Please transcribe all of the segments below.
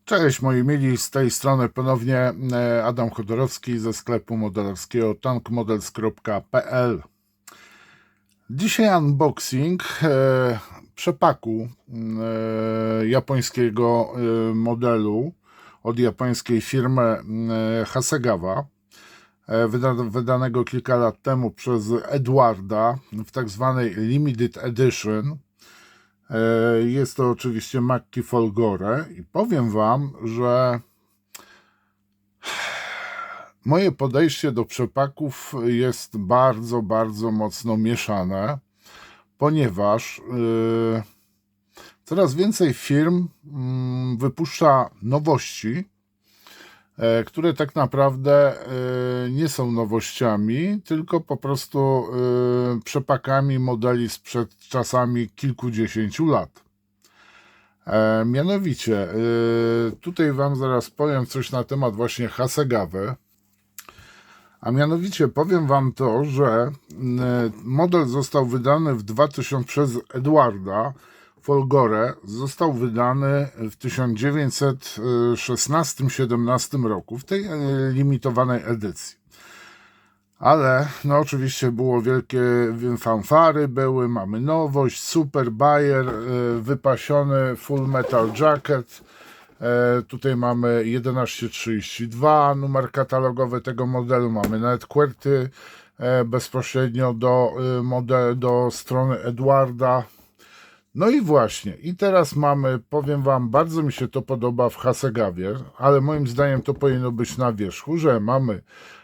Cześć moi mili, z tej strony ponownie Adam Chodorowski ze sklepu modelarskiego tankmodels.pl. Dzisiaj unboxing przepaku japońskiego modelu od japońskiej firmy Hasegawa, wydanego kilka lat temu przez Edwarda w tak zwanej Limited Edition. Jest to oczywiście Mackie Folgore i powiem Wam, że moje podejście do przepaków jest bardzo, bardzo mocno mieszane, ponieważ coraz więcej firm wypuszcza nowości, które tak naprawdę nie są nowościami, tylko po prostu przepakami modeli sprzed czasami kilkudziesięciu lat. Mianowicie, tutaj Wam zaraz powiem coś na temat właśnie Hasegawy, a mianowicie powiem Wam to, że model został wydany przez Edwarda Folgore, został wydany w 1916-17 roku, w tej limitowanej edycji. Ale no oczywiście było wielkie fanfary, mamy nowość, super Bayer, wypasiony full metal jacket. Tutaj mamy 1132, numer katalogowy tego modelu, mamy nawet QWERTY bezpośrednio do strony Edwarda. No i właśnie, i teraz mamy, powiem Wam, bardzo mi się to podoba w Hasegawie, ale moim zdaniem to powinno być na wierzchu, że mamy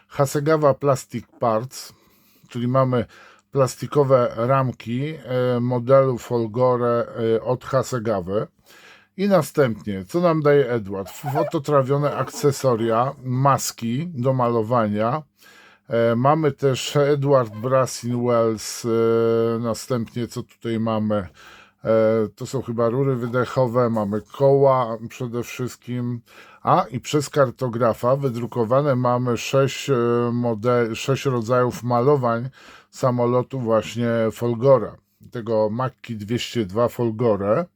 Hasegawa Plastic Parts, czyli mamy plastikowe ramki modelu Folgore od Hasegawy. I następnie, co nam daje Edward? Fototrawione akcesoria, maski do malowania. Mamy też Edward Brassin Wells. Następnie, co tutaj mamy? To są chyba rury wydechowe, mamy koła przede wszystkim, i przez kartografa wydrukowane mamy 6 rodzajów malowań samolotu właśnie Folgora, tego Mackie 202 Folgore.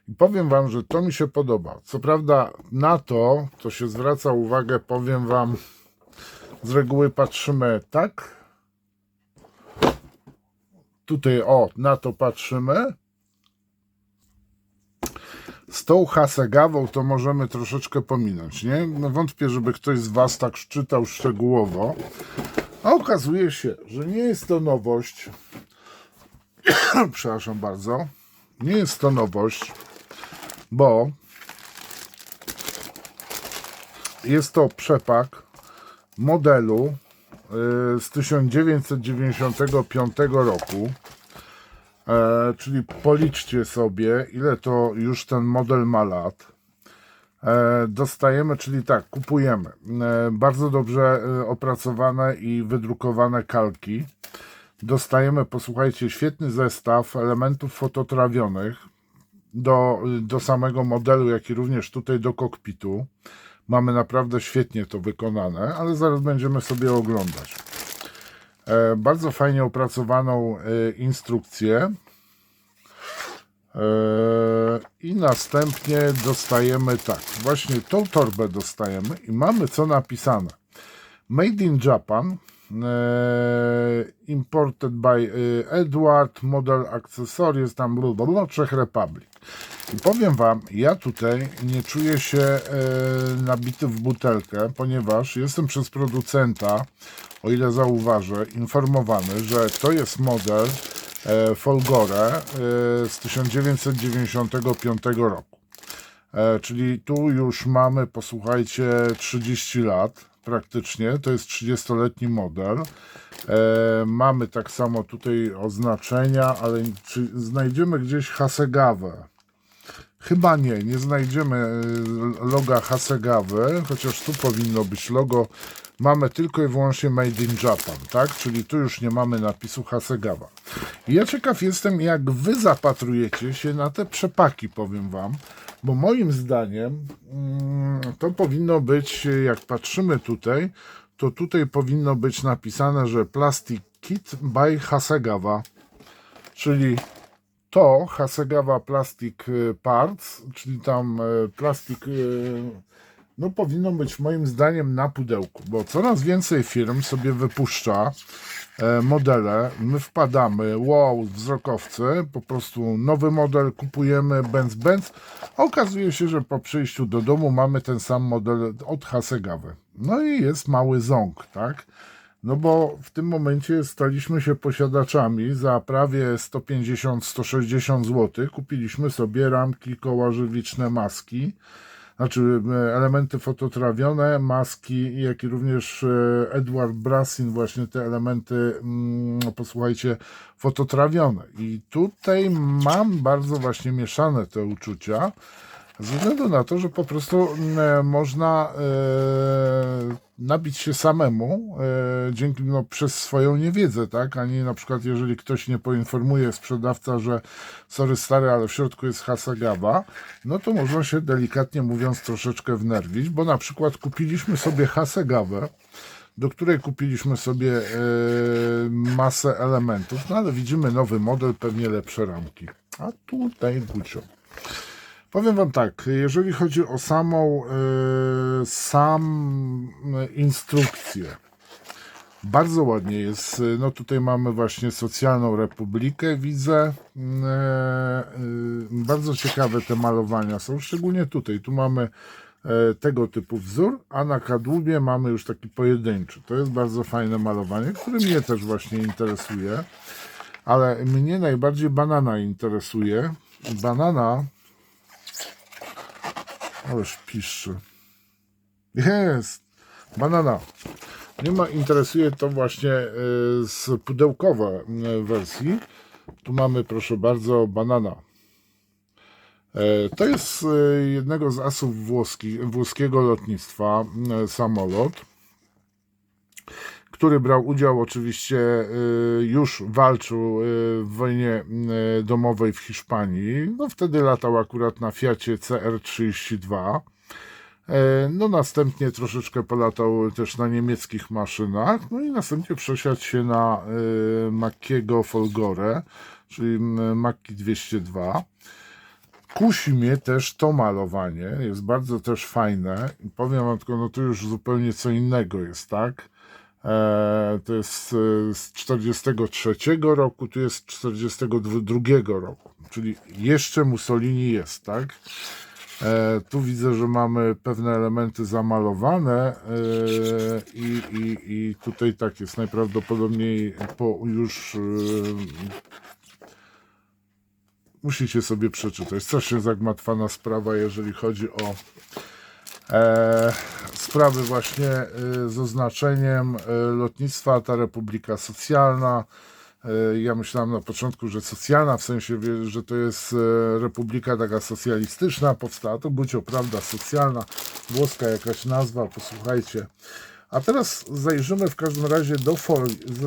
I powiem Wam, że to mi się podoba. Co prawda na to się zwraca uwagę, powiem Wam, z reguły patrzymy tak. Tutaj na to patrzymy. Z tą Hasegawą to możemy troszeczkę pominąć, nie? No wątpię, żeby ktoś z Was tak czytał szczegółowo. A okazuje się, że nie jest to nowość. Przepraszam bardzo. Nie jest to nowość, bo jest to przepak modelu z 1995 roku. Czyli policzcie sobie, ile to już ten model ma lat. Dostajemy, czyli tak, kupujemy bardzo dobrze opracowane i wydrukowane kalki. Dostajemy, posłuchajcie, świetny zestaw elementów fototrawionych do samego modelu, jak i również tutaj do kokpitu. Mamy naprawdę świetnie to wykonane, ale zaraz będziemy sobie oglądać. Bardzo fajnie opracowaną instrukcję i następnie dostajemy tak, właśnie tą torbę dostajemy i mamy co napisane: Made in Japan, imported by Edward, model accessories, tam blablabla, Czech Republic. I powiem Wam, ja tutaj nie czuję się nabity w butelkę, ponieważ jestem przez producenta, o ile zauważę, informowany, że to jest model Folgore z 1995 roku. Czyli tu już mamy, posłuchajcie, 30 lat praktycznie, to jest 30-letni model. Mamy tak samo tutaj oznaczenia, ale czy znajdziemy gdzieś Hasegawę? Chyba nie znajdziemy loga Hasegawy, chociaż tu powinno być logo. Mamy tylko i wyłącznie Made in Japan, tak? Czyli tu już nie mamy napisu Hasegawa. I ja ciekaw jestem, jak Wy zapatrujecie się na te przepaki, powiem Wam, bo moim zdaniem to powinno być, jak patrzymy tutaj, to tutaj powinno być napisane, że Plastic Kit by Hasegawa, czyli to Hasegawa Plastic Parts, czyli tam plastik, no powinno być moim zdaniem na pudełku, bo coraz więcej firm sobie wypuszcza modele, my wpadamy, wow, wzrokowcy, po prostu nowy model kupujemy, Benz. Okazuje się, że po przyjściu do domu mamy ten sam model od Hasegawy. No i jest mały ząg, tak? No bo w tym momencie staliśmy się posiadaczami za prawie 150-160 zł. Kupiliśmy sobie ramki, koła żywiczne, maski, znaczy elementy fototrawione, maski, jak i również Edward Brassin, właśnie te elementy, posłuchajcie, fototrawione. I tutaj mam bardzo właśnie mieszane te uczucia, ze względu na to, że po prostu można nabić się samemu dzięki, no, przez swoją niewiedzę, tak? A nie na przykład, jeżeli ktoś nie poinformuje sprzedawca, że sorry stary, ale w środku jest Hasegawa, no to można się delikatnie mówiąc troszeczkę wnerwić, bo na przykład kupiliśmy sobie Hasegawę, do której kupiliśmy sobie masę elementów, no ale widzimy nowy model, pewnie lepsze ramki. A tutaj gucio. Powiem Wam tak, jeżeli chodzi o instrukcję, bardzo ładnie jest, no tutaj mamy właśnie Socjalną Republikę, widzę, bardzo ciekawe te malowania są, szczególnie tutaj, tu mamy tego typu wzór, a na kadłubie mamy już taki pojedynczy, to jest bardzo fajne malowanie, które mnie też właśnie interesuje, ale mnie najbardziej banana interesuje, banana. Ależ piszczy. Jest! Banana. Mnie interesuje to właśnie z pudełkowej wersji. Tu mamy, proszę bardzo, banana. To jest jednego z asów włoskiego lotnictwa samolot, który brał udział oczywiście, już walczył w wojnie domowej w Hiszpanii. No wtedy latał akurat na Fiacie CR32. No następnie troszeczkę polatał też na niemieckich maszynach. No i następnie przesiadł się na Mackiego Folgore, czyli Macki 202. Kusi mnie też to malowanie, jest bardzo też fajne. I powiem Wam tylko, no to już zupełnie co innego jest, tak? To jest z 43 roku, tu jest z 42 roku, czyli jeszcze Mussolini jest, tak? Tu widzę, że mamy pewne elementy zamalowane i tutaj tak jest najprawdopodobniej już musicie sobie przeczytać. Strasznie zagmatwana sprawa, jeżeli chodzi o sprawy właśnie z oznaczeniem lotnictwa, ta Republika Socjalna. Ja myślałem na początku, że socjalna, w sensie, że to jest republika taka socjalistyczna, powstała to Bucio, prawda, socjalna, włoska jakaś nazwa, posłuchajcie. A teraz zajrzymy w każdym razie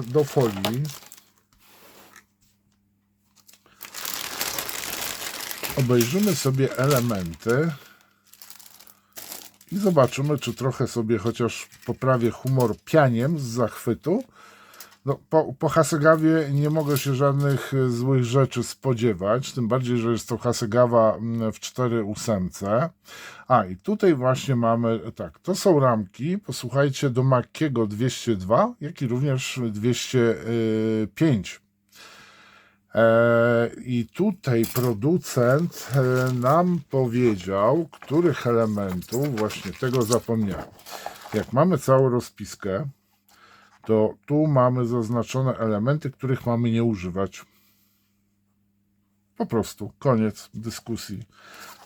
do folii. Obejrzymy sobie elementy i zobaczymy, czy trochę sobie chociaż poprawię humor pianiem z zachwytu. No, po Hasegawie nie mogę się żadnych złych rzeczy spodziewać, tym bardziej, że jest to Hasegawa w 4.8. A i tutaj właśnie mamy, tak, to są ramki, posłuchajcie, do Mackiego 202, jak i również 205. I tutaj producent nam powiedział, których elementów, właśnie tego zapomniałem. Jak mamy całą rozpiskę, to tu mamy zaznaczone elementy, których mamy nie używać. Po prostu, koniec dyskusji.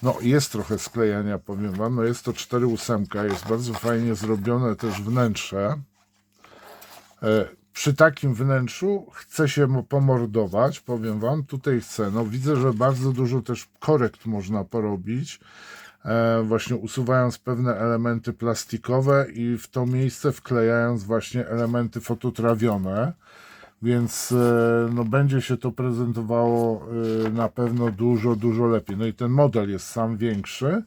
No jest trochę sklejania, powiem Wam, no jest to 4.8, jest bardzo fajnie zrobione też wnętrze. Przy takim wnętrzu chcę się pomordować, powiem Wam, tutaj chcę, no widzę, że bardzo dużo też korekt można porobić, właśnie usuwając pewne elementy plastikowe i w to miejsce wklejając właśnie elementy fototrawione, więc no, będzie się to prezentowało na pewno dużo lepiej. No i ten model jest sam większy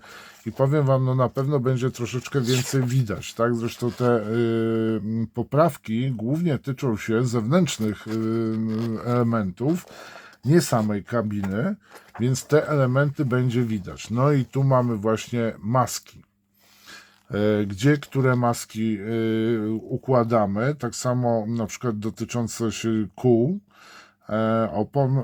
i powiem Wam, no na pewno będzie troszeczkę więcej widać, tak? Zresztą te poprawki głównie tyczą się zewnętrznych elementów, nie samej kabiny, więc te elementy będzie widać. No i tu mamy właśnie maski. Gdzie które maski układamy, tak samo na przykład dotyczące się kół, opon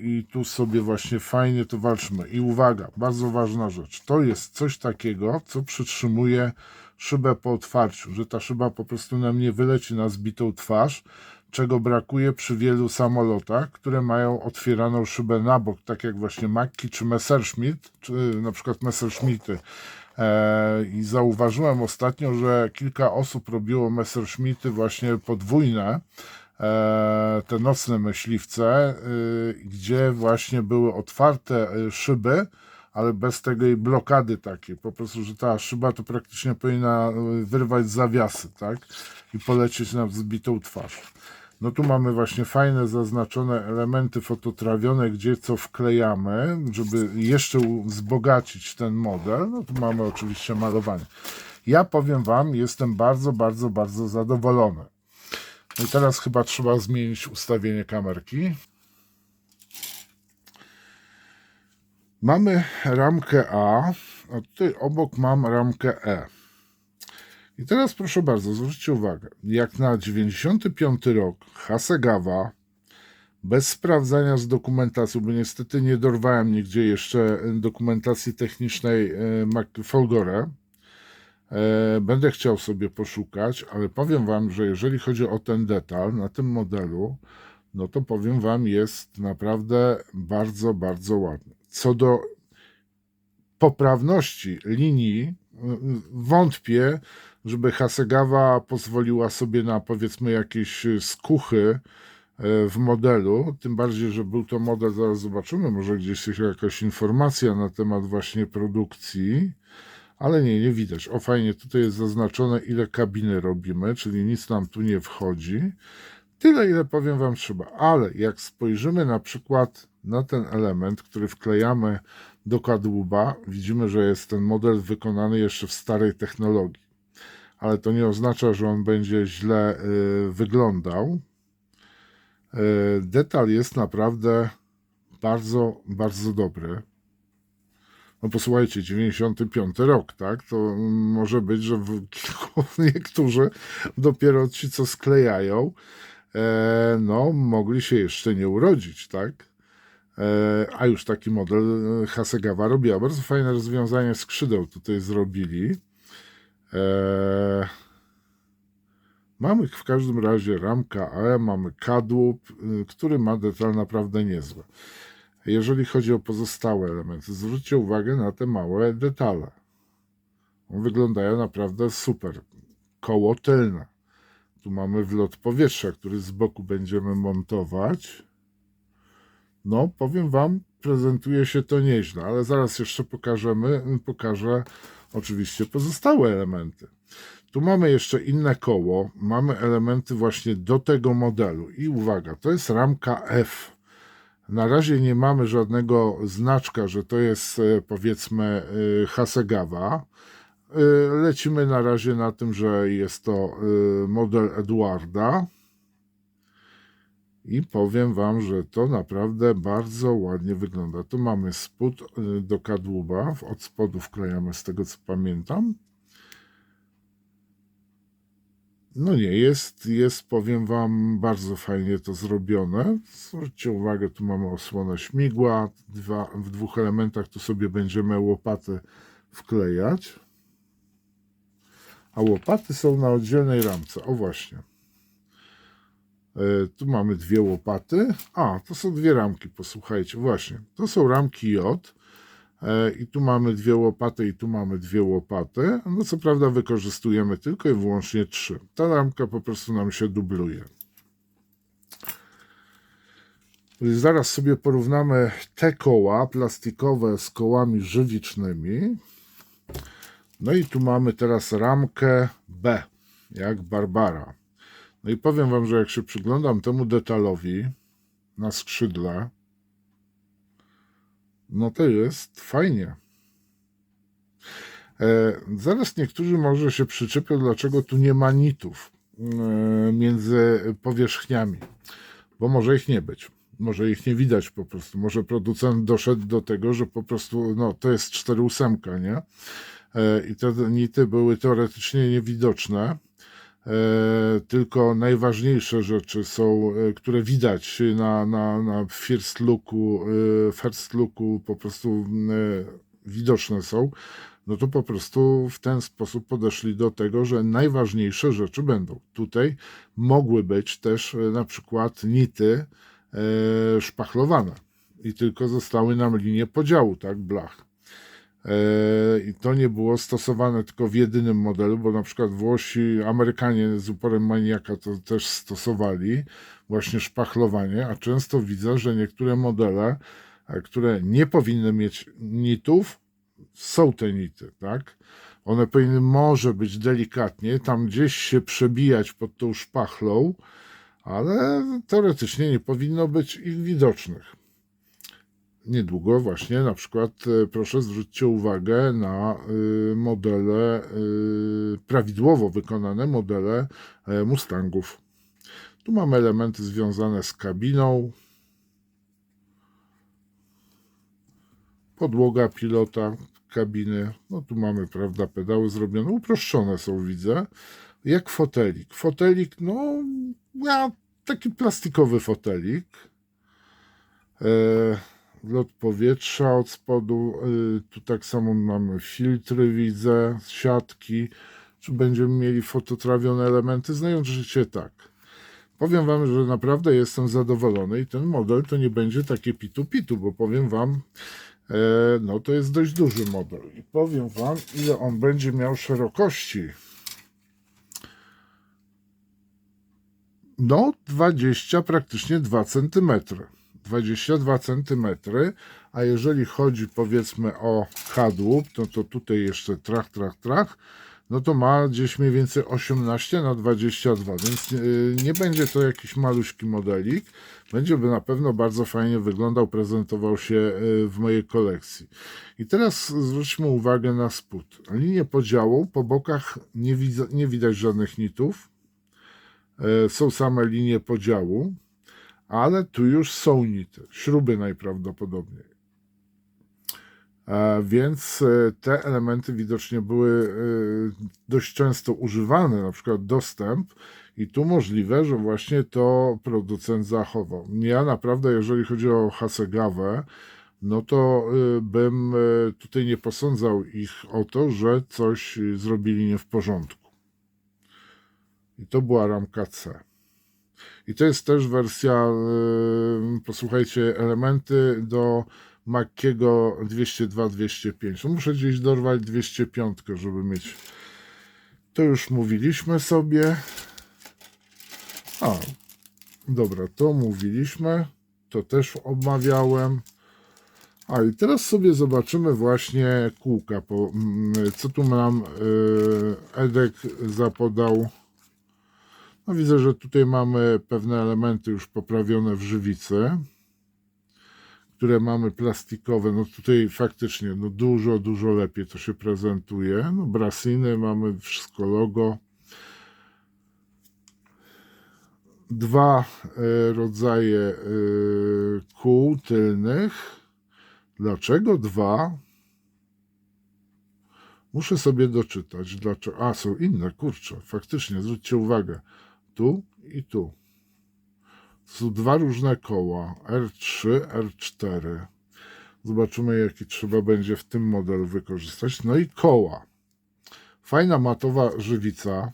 i tu sobie właśnie fajnie to walczymy. I uwaga, bardzo ważna rzecz, to jest coś takiego, co przytrzymuje szybę po otwarciu, że ta szyba po prostu nam nie wyleci na zbitą twarz, czego brakuje przy wielu samolotach, które mają otwieraną szybę na bok, tak jak właśnie Macchi czy Messerschmitt, czy na przykład Messerschmitty. I zauważyłem ostatnio, że kilka osób robiło Messerschmitty właśnie podwójne, te nocne myśliwce, gdzie właśnie były otwarte szyby, ale bez tej blokady takiej, po prostu, że ta szyba to praktycznie powinna wyrwać zawiasy, tak, i polecieć na wzbitą twarz. No tu mamy właśnie fajne zaznaczone elementy fototrawione, gdzie co wklejamy, żeby jeszcze wzbogacić ten model. No tu mamy oczywiście malowanie. Ja powiem Wam, jestem bardzo, bardzo, bardzo zadowolony. No i teraz chyba trzeba zmienić ustawienie kamerki. Mamy ramkę A, a tutaj obok mam ramkę E. I teraz proszę bardzo, zwróćcie uwagę, jak na 95 rok Hasegawa, bez sprawdzania z dokumentacją, bo niestety nie dorwałem nigdzie jeszcze dokumentacji technicznej Folgore, będę chciał sobie poszukać, ale powiem Wam, że jeżeli chodzi o ten detal na tym modelu, no to powiem Wam, jest naprawdę bardzo, bardzo ładny. Co do poprawności linii, wątpię, żeby Hasegawa pozwoliła sobie na, powiedzmy, jakieś skuchy w modelu, tym bardziej, że był to model, zaraz zobaczymy, może gdzieś jest jakaś informacja na temat właśnie produkcji, ale nie widać. O, fajnie, tutaj jest zaznaczone, ile kabiny robimy, czyli nic nam tu nie wchodzi. Tyle, ile powiem Wam trzeba, ale jak spojrzymy na przykład na ten element, który wklejamy do kadłuba, widzimy, że jest ten model wykonany jeszcze w starej technologii. Ale to nie oznacza, że on będzie źle wyglądał. Detal jest naprawdę bardzo, bardzo dobry. No posłuchajcie, 95 rok, tak? To może być, że niektórzy dopiero ci, co sklejają, no mogli się jeszcze nie urodzić, tak? A już taki model Hasegawa robiła. Bardzo fajne rozwiązanie skrzydeł tutaj zrobili. Mamy w każdym razie ramka AE, mamy kadłub, który ma detal naprawdę niezły. Jeżeli chodzi o pozostałe elementy, zwróćcie uwagę na te małe detale. Wyglądają naprawdę super. Koło tylne. Tu mamy wlot powietrza, który z boku będziemy montować. No, powiem Wam, prezentuje się to nieźle, ale zaraz jeszcze pokażę oczywiście pozostałe elementy. Tu mamy jeszcze inne koło, mamy elementy właśnie do tego modelu i uwaga, to jest ramka F. Na razie nie mamy żadnego znaczka, że to jest, powiedzmy, Hasegawa. Lecimy na razie na tym, że jest to model Eduarda. I powiem Wam, że to naprawdę bardzo ładnie wygląda. Tu mamy spód do kadłuba, od spodu wklejamy, z tego co pamiętam. No nie, jest, powiem Wam, bardzo fajnie to zrobione. Zwróćcie uwagę, tu mamy osłonę śmigła, w dwóch elementach tu sobie będziemy łopaty wklejać. A łopaty są na oddzielnej ramce, o właśnie. Tu mamy dwie łopaty. A, to są dwie ramki, posłuchajcie, właśnie. To są ramki J. I tu mamy dwie łopaty i tu mamy dwie łopaty. No co prawda wykorzystujemy tylko i wyłącznie 3. Ta ramka po prostu nam się dubluje. Zaraz sobie porównamy te koła plastikowe z kołami żywicznymi. No i tu mamy teraz ramkę B, jak Barbara. No i powiem Wam, że jak się przyglądam temu detalowi na skrzydle, no to jest fajnie. Zaraz niektórzy może się przyczepią, dlaczego tu nie ma nitów między powierzchniami, bo może ich nie być. Może ich nie widać po prostu. Może producent doszedł do tego, że po prostu no, to jest 4.8, nie? I te nity były teoretycznie niewidoczne. Tylko najważniejsze rzeczy są, które widać na first looku po prostu widoczne są, no to po prostu w ten sposób podeszli do tego, że najważniejsze rzeczy będą. Tutaj mogły być też na przykład nity szpachlowane i tylko zostały nam linie podziału, tak, blach. I to nie było stosowane tylko w jedynym modelu, bo na przykład Włosi, Amerykanie z uporem maniaka to też stosowali właśnie szpachlowanie, a często widzę, że niektóre modele, które nie powinny mieć nitów, są te nity, tak? One powinny może być delikatnie, tam gdzieś się przebijać pod tą szpachlą, ale teoretycznie nie powinno być ich widocznych. Niedługo właśnie na przykład proszę zwróćcie uwagę na modele, prawidłowo wykonane modele Mustangów. Tu mamy elementy związane z kabiną, podłoga pilota kabiny, no tu mamy, prawda, pedały zrobione, uproszczone są, widzę, jak fotelik. Fotelik, no ja taki plastikowy fotelik, wlot powietrza od spodu, tu tak samo mamy filtry, widzę, siatki, czy będziemy mieli fototrawione elementy, znając życie, tak. Powiem wam, że naprawdę jestem zadowolony i ten model to nie będzie takie pitu-pitu, bo powiem wam, no to jest dość duży model i powiem wam, ile on będzie miał szerokości. No 20, praktycznie 2 cm. 22 cm, a jeżeli chodzi powiedzmy o kadłub, to tutaj jeszcze trach, no to ma gdzieś mniej więcej 18 na 22, więc nie będzie to jakiś maluśki modelik, będzie by na pewno bardzo fajnie wyglądał, prezentował się w mojej kolekcji. I teraz zwróćmy uwagę na spód. Linię podziału, po bokach nie widać żadnych nitów, są same linie podziału, ale tu już są nity, śruby najprawdopodobniej. Więc te elementy widocznie były dość często używane, na przykład dostęp, i tu możliwe, że właśnie to producent zachował. Ja naprawdę, jeżeli chodzi o Hasegawę, no to bym tutaj nie posądzał ich o to, że coś zrobili nie w porządku. I to była ramka C. I to jest też wersja, posłuchajcie, elementy do Mackiego 202-205. Muszę gdzieś dorwać 205, żeby mieć. To już mówiliśmy sobie. A, dobra, to mówiliśmy. To też omawiałem. A i teraz sobie zobaczymy właśnie kółka. Co tu nam Edek zapodał. No widzę, że tutaj mamy pewne elementy już poprawione w żywicy, które mamy plastikowe. No tutaj faktycznie no dużo lepiej to się prezentuje. No brasiny, mamy wszystko logo. Dwa rodzaje kół tylnych. Dlaczego dwa? Muszę sobie doczytać. Dlaczego? A, są inne, kurczę. Faktycznie, zwróćcie uwagę. Tu i tu. Są dwa różne koła, R3, R4. Zobaczymy, jaki trzeba będzie w tym modelu wykorzystać. No i koła. Fajna matowa żywica.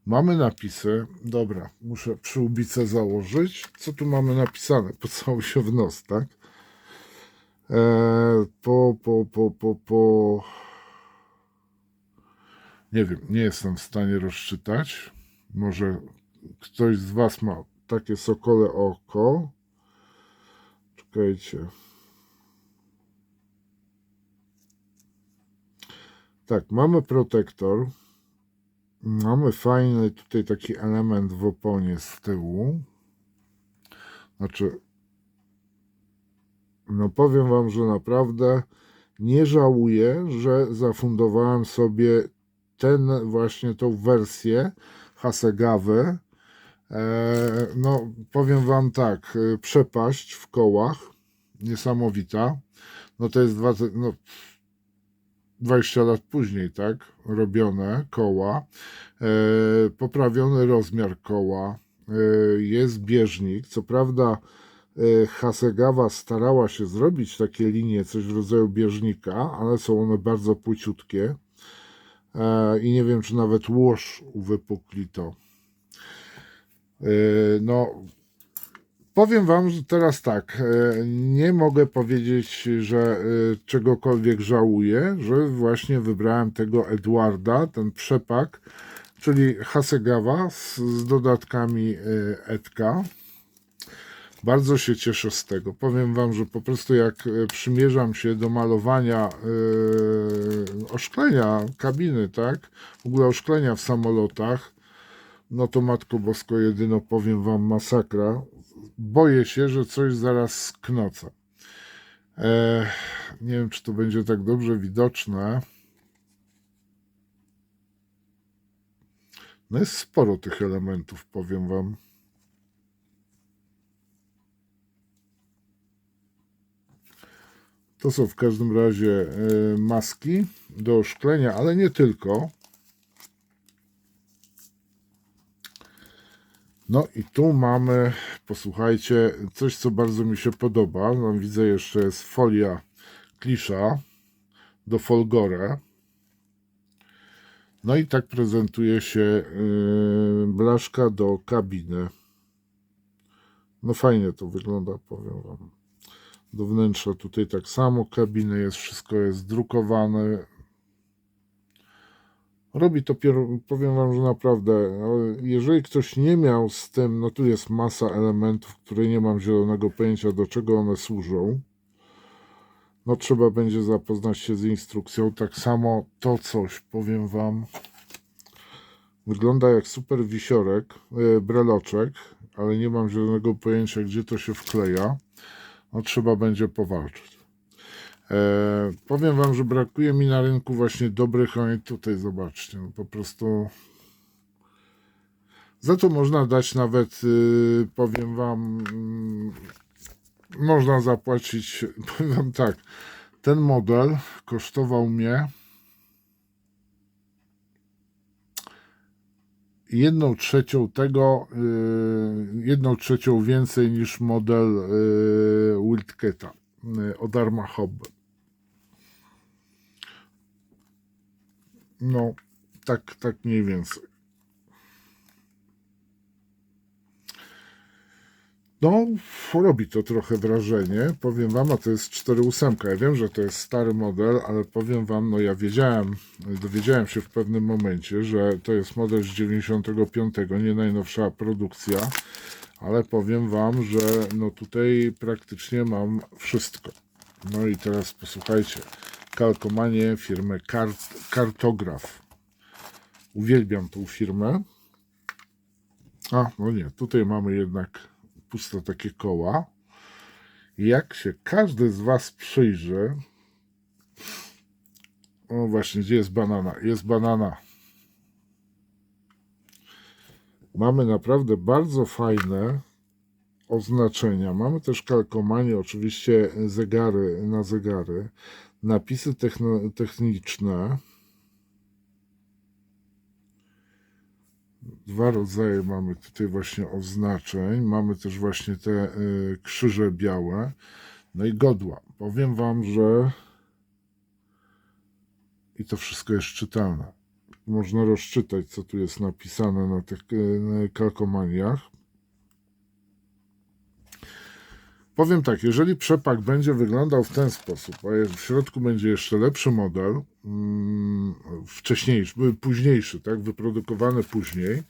Mamy napisy. Dobra, muszę przyłbicę założyć. Co tu mamy napisane? Pocałuj się w nos, tak? Nie wiem, nie jestem w stanie rozczytać. Może ktoś z was ma takie sokole oko. Czekajcie. Tak, mamy protektor. Mamy fajny tutaj taki element w oponie z tyłu. Znaczy, no powiem wam, że naprawdę nie żałuję, że zafundowałem sobie właśnie tą wersję Hasegawy, No, powiem Wam tak, przepaść w kołach niesamowita. No to jest 20 lat później, tak? Robione koła, poprawiony rozmiar koła, jest bieżnik. Co prawda, Hasegawa starała się zrobić takie linie, coś w rodzaju bieżnika, ale są one bardzo płyciutkie i nie wiem, czy nawet łoż uwypukli to. No, powiem Wam, że teraz tak, nie mogę powiedzieć, że czegokolwiek żałuję, że właśnie wybrałem tego Edwarda, ten przepak, czyli Hasegawa z dodatkami Edka. Bardzo się cieszę z tego. Powiem Wam, że po prostu jak przymierzam się do malowania oszklenia kabiny, tak? W ogóle oszklenia w samolotach, no to Matko Bosko, jedyno powiem Wam masakra. Boję się, że coś zaraz sknocę. Nie wiem, czy to będzie tak dobrze widoczne. No jest sporo tych elementów, powiem Wam. To są w każdym razie maski do szklenia, ale nie tylko. No i tu mamy, posłuchajcie, coś, co bardzo mi się podoba. Tam widzę, jeszcze jest folia klisza do Folgore. No i tak prezentuje się blaszka do kabiny. No fajnie to wygląda, powiem Wam. Do wnętrza tutaj tak samo kabiny jest, wszystko jest drukowane. Robi to, powiem Wam, że naprawdę, jeżeli ktoś nie miał z tym, no tu jest masa elementów, które nie mam zielonego pojęcia, do czego one służą. No trzeba będzie zapoznać się z instrukcją. Tak samo to coś, powiem Wam, wygląda jak super wisiorek, breloczek, ale nie mam zielonego pojęcia, gdzie to się wkleja. No trzeba będzie powalczyć. Powiem Wam, że brakuje mi na rynku właśnie dobrych, i tutaj zobaczcie, no po prostu za to można dać nawet, powiem Wam, można zapłacić, powiem Wam tak, ten model kosztował mnie 1/3 tego, 1/3 więcej niż model Wildcata od Arma Hobby. No, tak mniej więcej. No, robi to trochę wrażenie, powiem Wam, a to jest 4.8. Ja wiem, że to jest stary model, ale powiem Wam, no ja dowiedziałem się w pewnym momencie, że to jest model z 95, nie najnowsza produkcja, ale powiem Wam, że no tutaj praktycznie mam wszystko. No i teraz posłuchajcie, Kalkomanie firmy Kartograf. Uwielbiam tą firmę. A, no nie, tutaj mamy jednak puste takie koła. Jak się każdy z Was przyjrzy, o właśnie, gdzie jest banana? Jest banana. Mamy naprawdę bardzo fajne oznaczenia. Mamy też kalkomanie, oczywiście zegary na zegary, napisy techniczne. Dwa rodzaje mamy tutaj właśnie oznaczeń. Mamy też właśnie te krzyże białe. No i godła. Powiem Wam, że i to wszystko jest czytelne. Można rozczytać, co tu jest napisane na tych kalkomaniach. Powiem tak, jeżeli przepak będzie wyglądał w ten sposób, a w środku będzie jeszcze lepszy model, wcześniejszy, późniejszy, tak, wyprodukowany później,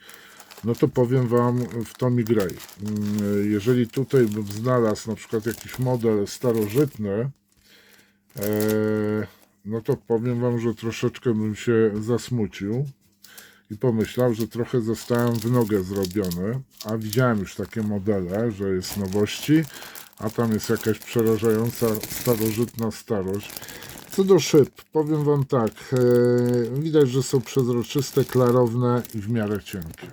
no to powiem Wam, w to mi graj. Jeżeli tutaj bym znalazł na przykład jakiś model starożytny, no to powiem Wam, że troszeczkę bym się zasmucił i pomyślał, że trochę zostałem w nogę zrobiony, a widziałem już takie modele, że jest nowości, a tam jest jakaś przerażająca starożytna starość. Co do szyb, powiem Wam tak, widać, że są przezroczyste, klarowne i w miarę cienkie.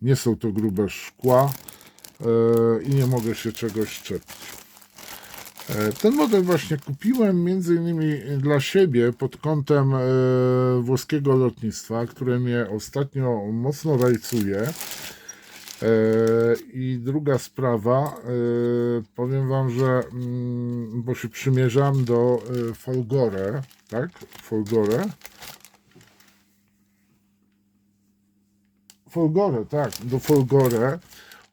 Nie są to grube szkła i nie mogę się czegoś czepić. Ten model właśnie kupiłem między innymi dla siebie pod kątem włoskiego lotnictwa, które mnie ostatnio mocno rajcuje. I druga sprawa, powiem Wam, że bo się przymierzam do Folgore, tak? Folgore, tak, do Folgore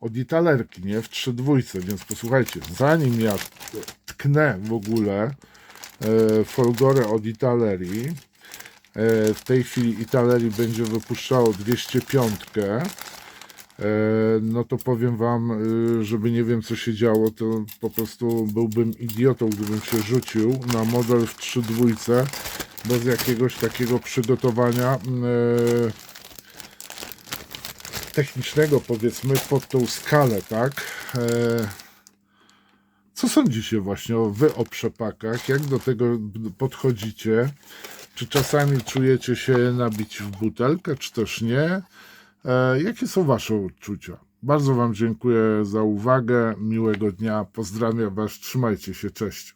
od Italerki, nie? W 3.2, więc posłuchajcie, zanim ja tknę w ogóle Folgore od Italerii, w tej chwili Italerii będzie wypuszczało 205, no to powiem Wam, żeby nie wiem co się działo, to po prostu byłbym idiotą, gdybym się rzucił na model w 3.2 bez jakiegoś takiego przygotowania technicznego, powiedzmy, pod tą skalę, tak? Co sądzicie właśnie wy o przepakach? Jak do tego podchodzicie? Czy czasami czujecie się nabić w butelkę, czy też nie? Jakie są Wasze odczucia? Bardzo Wam dziękuję za uwagę. Miłego dnia. Pozdrawiam Was. Trzymajcie się. Cześć.